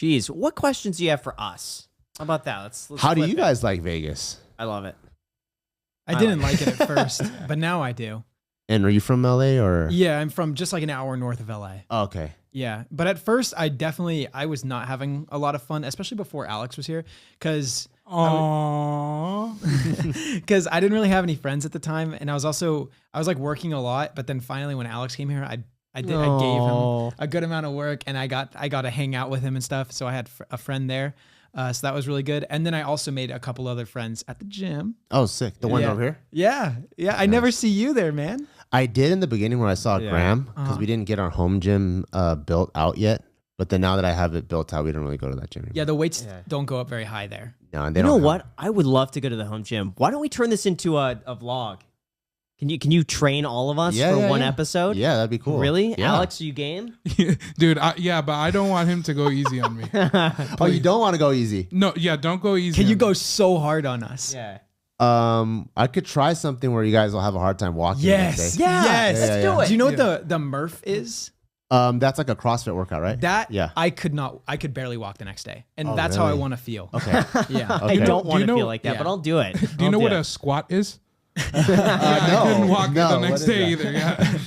Geez, what questions do you have for us? How about that? Let's How do flip you it. guys like Vegas? I love it. I didn't like it at first, but now I do. And are you from LA or? Yeah, I'm from just like an hour north of LA. Oh, okay. Yeah, but at first I was not having a lot of fun, especially before Alex was here, because I didn't really have any friends at the time, and I was like working a lot. But then finally, when Alex came here, I gave him a good amount of work, and I got to hang out with him and stuff. So I had a friend there, so that was really good. And then I also made a couple other friends at the gym. Oh, sick. The one over here? Yeah. I never see you there, man. I did in the beginning when I saw Graham, because we didn't get our home gym built out yet. But then now that I have it built out, we don't really go to that gym anymore. Yeah, the weights don't go up very high there. No, and they You know don't what? I would love to go to the home gym. Why don't we turn this into a vlog? Can you train all of us for one episode? Yeah, that'd be cool. Really? Yeah. Alex, are you game? Dude, but I don't want him to go easy on me. Oh, you don't want to go easy? No, yeah, don't go easy. Can you on go me. so hard on us? Yeah. I could try something where you guys will have a hard time walking. Yes. Yeah. Yes. Let's do it. Do you know what the Murph is? That's like a CrossFit workout, right? I could barely walk the next day. And Oh, that's how I really? want to feel. Okay. Yeah. I don't want to know- feel like that, Yeah. but I'll do it. Do you know what a squat is? No, I couldn't walk no, the what next is day that? either. Yeah.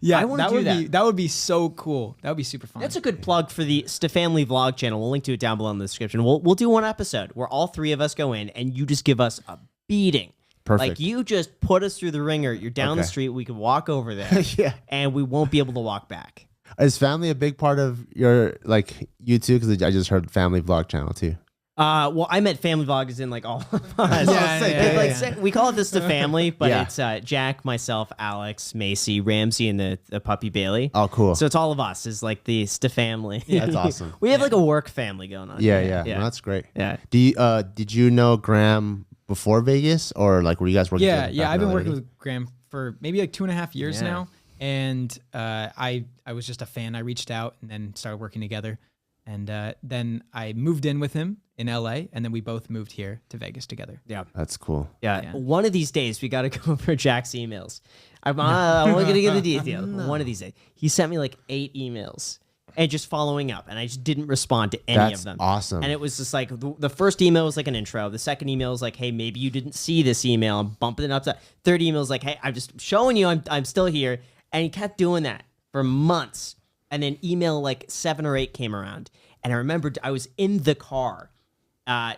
Yeah, I wanna that do would that. be so cool. That would be super fun. That's a good plug for the Family Vlog channel. We'll link to it down below in the description. We'll do one episode where all three of us go in and you just give us a beating. Perfect. Like you just put us through the ringer. You're down the street. We could walk over there. Yeah. And we won't be able to walk back. Is family a big part of your, like, you too? Because I just heard family vlog channel too. Well, I meant family vlog as in like all of us. We call it this the family, but it's Jack, myself, Alex, Macy, Ramsey, and the puppy Bailey. Oh, cool. So it's all of us. Is like the family. That's awesome. We have like a work family going on. Yeah. No, that's great. Yeah. Did you know Graham before Vegas, or like were you guys working? Yeah. together back I've in been LA? working with Graham for maybe like 2.5 years Yeah. now. And I was just a fan. I reached out and then started working together. And then I moved in with him in LA, and then we both moved here to Vegas together. Yeah. That's cool. Yeah. One of these days, we got to go over Jack's emails. I'm only going to get the details. One of these days. He sent me like 8 emails and just following up, and I just didn't respond to any That's of them. awesome. And it was just like the first email was like an intro. The second email was like, hey, maybe you didn't see this email. I'm bumping it up. Third email is like, hey, I'm just showing you I'm still here. And he kept doing that for months. And then email like 7 or 8 came around. And I remembered I was in the car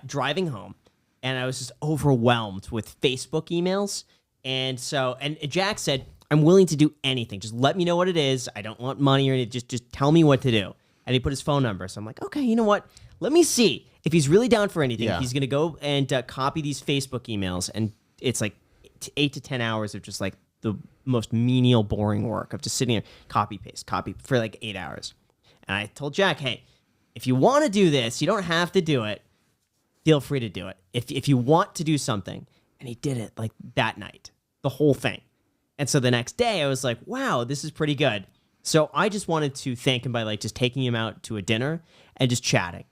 driving home, and I was just overwhelmed with Facebook emails. And Jack said, I'm willing to do anything. Just let me know what it is. I don't want money or anything. Just tell me what to do. And he put his phone number. So I'm like, okay, you know what? Let me see if he's really down for anything. Yeah. He's going to go and copy these Facebook emails. And it's like 8 to 10 hours of just like the most menial, boring work of just sitting there, copy for like 8 hours. And I told Jack, hey, if you want to do this, you don't have to do it. Feel free to do it. If you want to do something. And he did it like that night, the whole thing. And so the next day I was like, wow, this is pretty good. So I just wanted to thank him by like just taking him out to a dinner and just chatting.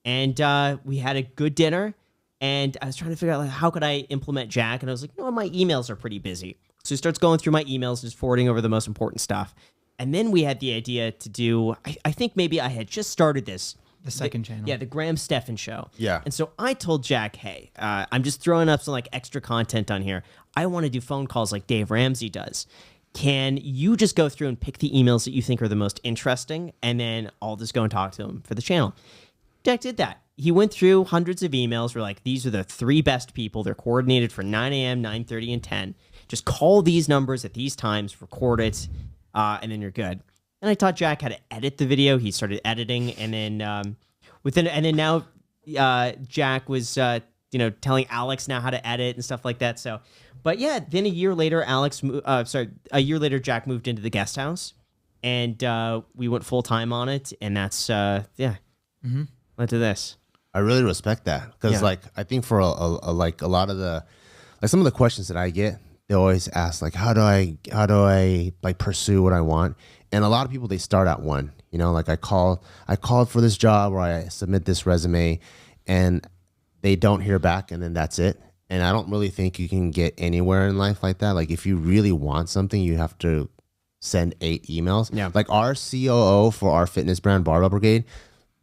And we had a good dinner, and I was trying to figure out like how could I implement Jack. And I was like, you know what, my emails are pretty busy. So he starts going through my emails and just forwarding over the most important stuff. And then we had the idea to do, I think maybe I had just started this. The second channel. Yeah, the Graham Stephan Show. Yeah. And so I told Jack, hey, I'm just throwing up some like extra content on here. I want to do phone calls like Dave Ramsey does. Can you just go through and pick the emails that you think are the most interesting, and then I'll just go and talk to them for the channel? Jack did that. He went through hundreds of emails. We're like, these are the 3 best people. They're coordinated for 9 a.m., 9:30, and 10. Just call these numbers at these times, record it, and then you're good. And I taught Jack how to edit the video. He started editing, and then now Jack was telling Alex now how to edit and stuff like that. So, but yeah, then a year later, Jack moved into the guest house, and we went full time on it, and that's led to this. I really respect that, because like I think for like a lot of the like some of the questions that I get, they always ask like how do I like pursue what I want. And a lot of people, they start at one, like I called for this job, or I submit this resume, and they don't hear back, and then that's it. And I don't really think you can get anywhere in life like that. Like if you really want something, you have to send 8 emails. Yeah. Like our COO for our fitness brand, Barbell Brigade,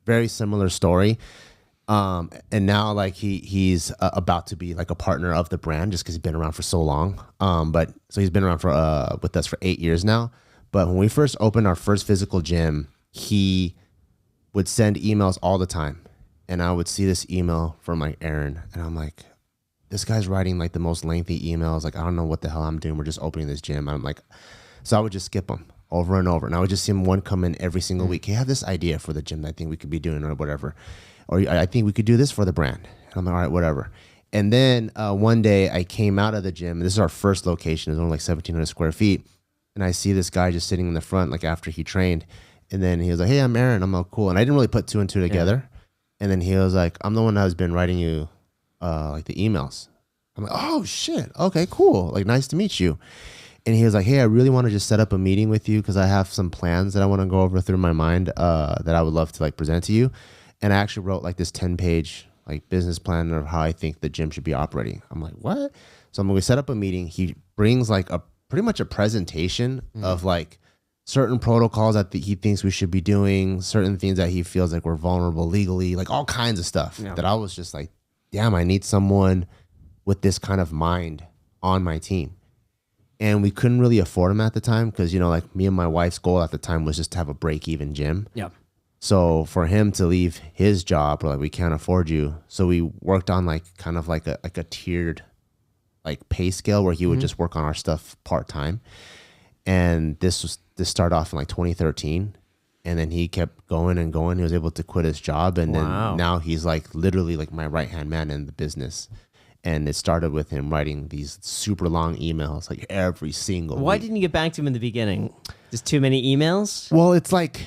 very similar story. And now like he's about to be like a partner of the brand just because he's been around for so long. But so he's been around for with us for 8 years now. But when we first opened our first physical gym, he would send emails all the time. And I would see this email from like Aaron, and I'm like, this guy's writing like the most lengthy emails. Like, I don't know what the hell I'm doing. We're just opening this gym. I'm like, so I would just skip them over and over. And I would just see him one come in every single week. Hey, I have this idea for the gym that I think we could be doing or whatever. Or I think we could do this for the brand. And I'm like, all right, whatever. And then one day I came out of the gym. And this is our first location. It's only like 1,700 square feet. And I see this guy just sitting in the front, like after he trained. And then he was like, hey, I'm Aaron. I'm like, cool. And I didn't really put two and two together. Yeah. And then he was like, I'm the one that has been writing you like the emails. I'm like, oh, shit. Okay, cool. Like, nice to meet you. And he was like, hey, I really want to just set up a meeting with you because I have some plans that I want to go over through my mind that I would love to like present to you. And I actually wrote like this 10-page like business plan of how I think the gym should be operating. I'm like, what? So I'm going to set up a meeting. He brings like a pretty much a presentation of like certain protocols that he thinks we should be doing, certain things that he feels like we're vulnerable legally, like all kinds of stuff that I was just like, damn, I need someone with this kind of mind on my team. And we couldn't really afford him at the time because, you know, like me and my wife's goal at the time was just to have a break-even gym. Yeah. So for him to leave his job, we're like, we can't afford you. So we worked on like kind of like a tiered like pay scale where he would just work on our stuff part-time. And this started off in like 2013. And then he kept going and going. He was able to quit his job. And then now he's like literally like my right-hand man in the business. And it started with him writing these super long emails like every single week. Why didn't you get back to him in the beginning? Just too many emails? Well, it's like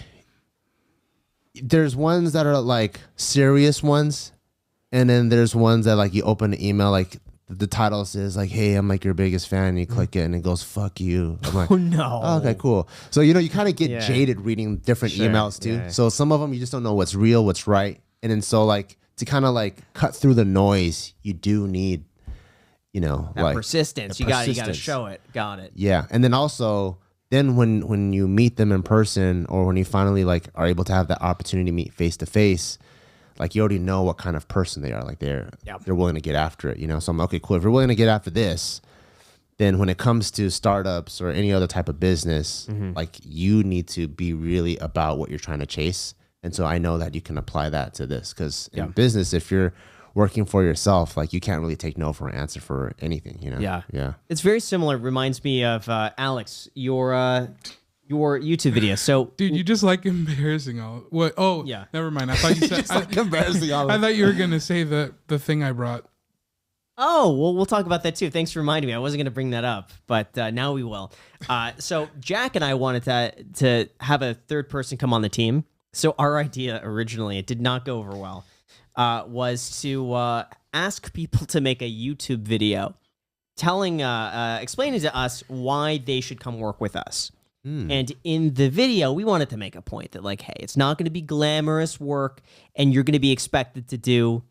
there's ones that are like serious ones. And then there's ones that like you open the email, like the title says like, hey, I'm like your biggest fan. And you click it and it goes, fuck you. I'm like, oh, no. Oh, okay, cool. So, you know, you kind of get jaded reading different emails too. Yeah. So some of them you just don't know what's real, what's right. And then so like to kind of like cut through the noise, you do need, you know, that like persistence. You got to show it. Got it. Yeah. And then also then when you meet them in person or when you finally like are able to have that opportunity to meet face to face, like you already know what kind of person they are. Like they're willing to get after it, you know? So I'm like, okay, cool. If you're willing to get after this, then when it comes to startups or any other type of business, like you need to be really about what you're trying to chase. And so I know that you can apply that to this because in business, if you're working for yourself, like you can't really take no for an answer for anything, you know? Yeah. Yeah. It's very similar. It reminds me of Alex, your YouTube video. So, dude, you just like embarrassing all. What? Oh, yeah. Never mind. I thought you said like embarrassing all. I thought you were gonna say the thing I brought. Oh, well, we'll talk about that too. Thanks for reminding me. I wasn't gonna bring that up, but now we will. So Jack and I wanted to have a third person come on the team. So our idea originally, it did not go over well, was to ask people to make a YouTube video, explaining to us why they should come work with us. And in the video, we wanted to make a point that like, hey, it's not going to be glamorous work and you're going to be expected to do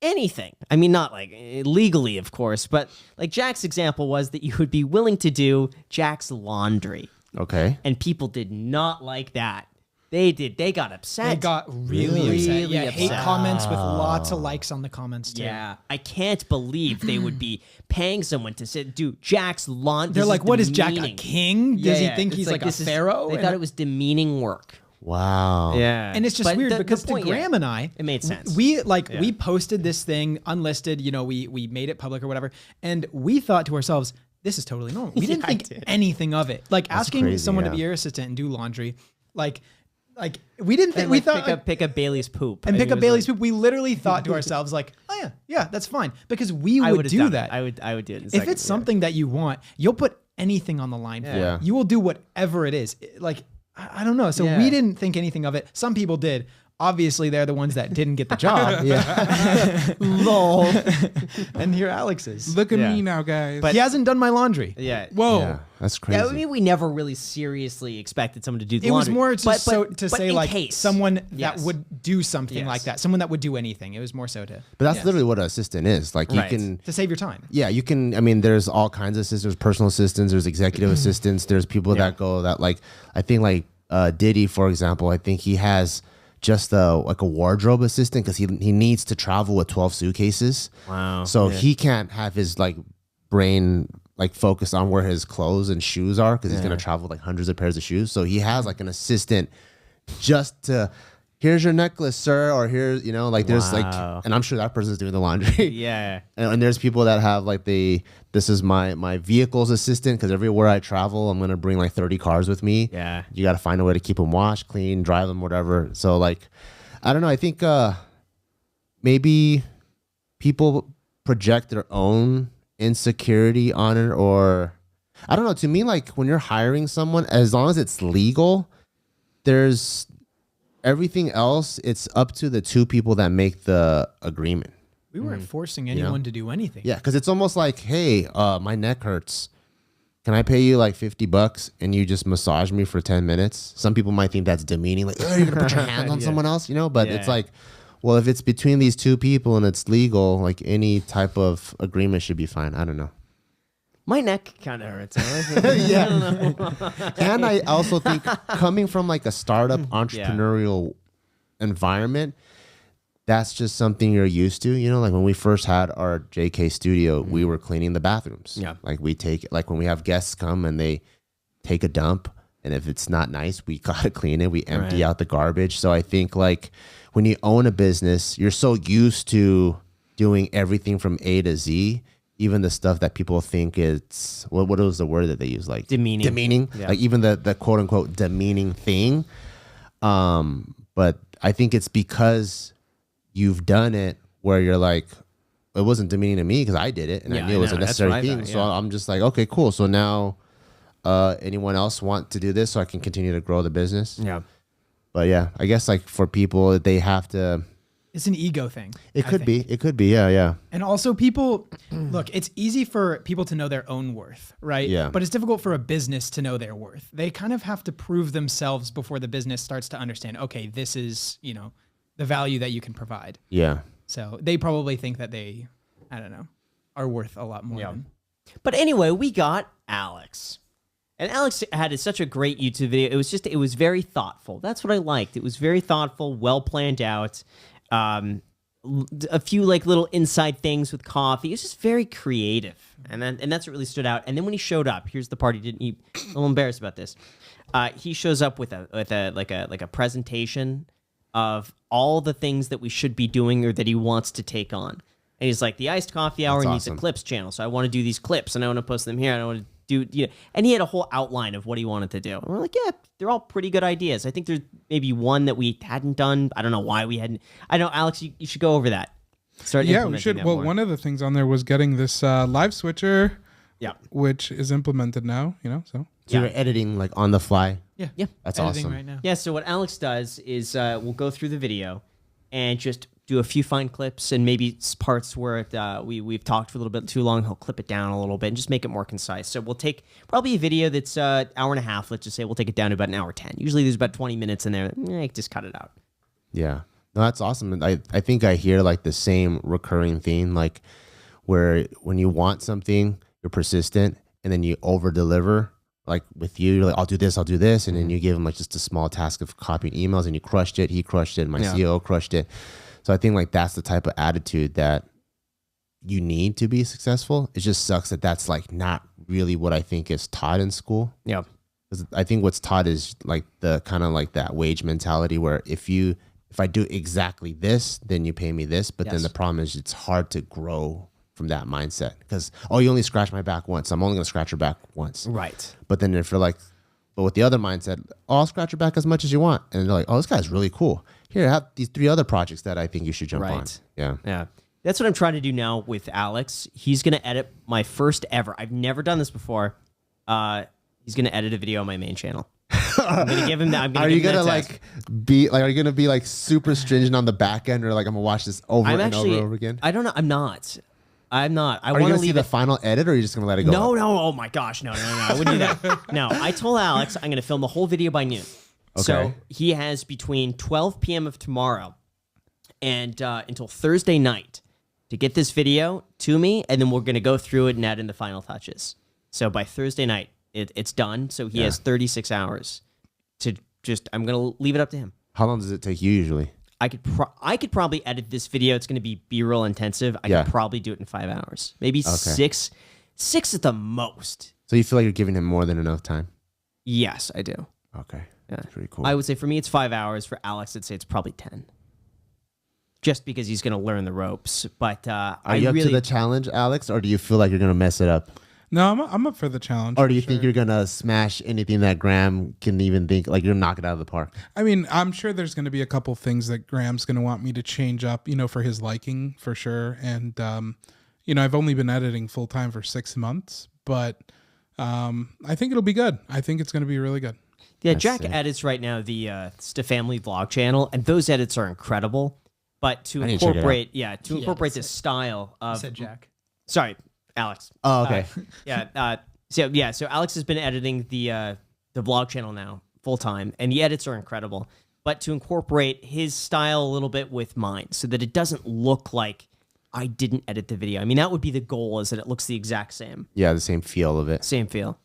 anything. I mean, not like legally, of course, but like Jack's example was that you would be willing to do Jack's laundry. Okay. And people did not like that. They did. They got upset. They got really upset. Yeah, hate comments with lots of likes on the comments too. Yeah, I can't believe they would be paying someone to sit, do Jack's laundry. They're like, what is Jack, a king? Does he think he's like a pharaoh? They thought it was demeaning work. Wow. Yeah. And it's just weird because to Graham and I, it made sense. We posted this thing unlisted, you know, we made it public or whatever. And we thought to ourselves, this is totally normal. We didn't think anything of it. Like that's asking someone to be your assistant and do laundry, like we didn't think, we thought pick up Bailey's poop and pick up Bailey's poop. We literally thought to ourselves like, oh yeah, that's fine because we would do that. I would do it. If it's something that you want, you'll put anything on the line for it. You will do whatever it is. Like I don't know. So we didn't think anything of it. Some people did. Obviously, they're the ones that didn't get the job. Lol. And here Alex is. Look at me now, guys. But he hasn't done my laundry. Yeah. Whoa. Yeah, that's crazy. Yeah, I mean, we never really seriously expected someone to do the laundry. It was more to say like case. Someone that would do something like that. Someone that would do anything. It was more so to. But that's literally what an assistant is. Like you can. To save your time. Yeah, you can. I mean, there's all kinds of assistants. There's personal assistants. There's executive assistants. There's people that go that like, I think like Diddy, for example, I think he has just like a wardrobe assistant because he needs to travel with 12 suitcases. Wow. So he can't have his like brain like focus on where his clothes and shoes are because he's gonna travel with like hundreds of pairs of shoes. So he has like an assistant just to, here's your necklace, sir, or here's, you know, like there's like, and I'm sure that person's doing the laundry. Yeah. And there's people that have like this is my vehicle's assistant because everywhere I travel, I'm gonna bring like 30 cars with me. Yeah. You got to find a way to keep them washed, clean, drive them, whatever. So like, I don't know. I think maybe people project their own insecurity on it, or I don't know. To me, like when you're hiring someone, as long as it's legal, there's everything else. It's up to the two people that make the agreement. We weren't forcing anyone to do anything. Yeah, because it's almost like, hey, my neck hurts. Can I pay you like $50 and you just massage me for 10 minutes? Some people might think that's demeaning, like, oh, you're gonna put your hands on someone else, you know? But it's like, well, if it's between these two people and it's legal, like any type of agreement should be fine. I don't know. My neck kind of hurts. Yeah. And I also think coming from like a startup entrepreneurial environment, that's just something you're used to. You know, like when we first had our JK studio, we were cleaning the bathrooms. Yeah. Like we take, like when we have guests come and they take a dump, and if it's not nice, we gotta clean it. We empty out the garbage. So I think like when you own a business, you're so used to doing everything from A to Z, even the stuff that people think it's, what was the word that they use? Like demeaning. Yeah. Like even the quote unquote demeaning thing. But I think it's because you've done it where you're like, it wasn't demeaning to me because I did it and I knew it was a necessary thing. So I'm just like, okay, cool. So now anyone else want to do this so I can continue to grow the business? Yeah. But yeah, I guess like for people, they have to. It's an ego thing. It could be. It could be. Yeah, yeah. And also people, look, it's easy for people to know their own worth, right? Yeah. But it's difficult for a business to know their worth. They kind of have to prove themselves before the business starts to understand, okay, this is, you know, the value that you can provide. Yeah. So they probably think that they, I don't know, are worth a lot more. Than. But anyway, we got Alex. And Alex had such a great YouTube video. It was very thoughtful. That's what I liked. It was very thoughtful, well planned out. A few like little inside things with coffee. It was just very creative, and that's what really stood out. And then when he showed up, here's the part he a little embarrassed about this. He shows up with a presentation of all the things that we should be doing or that he wants to take on. And he's like, the iced coffee hour needs a clips channel, so I want to do these clips and I want to post them here. And I want to do, you know, and he had a whole outline of what he wanted to do. And we're like, yeah, they're all pretty good ideas. I think there's maybe one that we hadn't done. I don't know why we hadn't. I know, Alex, you should go over that. Yeah, we should. Well, one of the things on there was getting this live switcher, which is implemented now, you know, so you're editing like on the fly. Yeah. That's Editing awesome. right now. Yeah, so what Alex does is we'll go through the video and just do a few fine clips and maybe parts where we've talked for a little bit too long. He'll clip it down a little bit and just make it more concise. So we'll take probably a video that's an hour and a half. Let's just say we'll take it down to about an hour 10. Usually there's about 20 minutes in there. Just cut it out. Yeah. No, that's awesome. And I think I hear like the same recurring theme, like where when you want something, you're persistent and then you over deliver. Like with you, you're like, I'll do this. And then you give him like just a small task of copying emails and you crushed it. He crushed it. My CEO crushed it. So I think like that's the type of attitude that you need to be successful. It just sucks that that's like not really what I think is taught in school. Yeah. Because I think what's taught is like the kind of like that wage mentality where if I do exactly this, then you pay me this. But then the problem is it's hard to grow from that mindset because, oh, you only scratch my back once. I'm only going to scratch your back once. Right. But then if you're like, but with the other mindset, oh, I'll scratch your back as much as you want. And they're like, oh, this guy's really cool. Here, have these 3 other projects that I think you should jump on. Yeah. Yeah. That's what I'm trying to do now with Alex. He's going to edit my first ever. I've never done this before. He's going to edit a video on my main channel. I'm going to give him that. Are you going to like are you going to be like super stringent on the back end or like I'm going to watch this over and over again? I don't know. I'm not. I want to leave the final edit or are you just going to let it go? No. Oh my gosh. No. I wouldn't do that. No, I told Alex I'm going to film the whole video by noon. Okay. So he has between 12 p.m. of tomorrow and until Thursday night to get this video to me, and then we're going to go through it and add in the final touches. So by Thursday night, it's done. So he has 36 hours to I'm going to leave it up to him. How long does it take you usually? I could probably edit this video. It's going to be B-roll intensive. I could probably do it in 5 hours, maybe 6 at the most. So you feel like you're giving him more than enough time? Yes, I do. Okay, Yeah. that's pretty cool. I would say for me it's 5 hours. For Alex, I'd say it's probably 10. Just because he's going to learn the ropes. But are you up to the challenge, Alex, or do you feel like you're going to mess it up? No, I'm up for the challenge. Or do you think you're going to smash anything that Graham can even think, like you're knock it out of the park? I mean, I'm sure there's going to be a couple things that Graham's going to want me to change up, for his liking, for sure. And, I've only been editing full time for 6 months, but I think it'll be good. I think it's going to be really good. Yeah, Jack edits right now the Family Vlog channel, and those edits are incredible. But to incorporate this style of... said Jack. Sorry, Alex. Oh, okay. So Alex has been editing the vlog channel now full time, and the edits are incredible. But to incorporate his style a little bit with mine, so that it doesn't look like I didn't edit the video. I mean, that would be the goal, is that it looks the exact same. Yeah, the same feel of it. Same feel.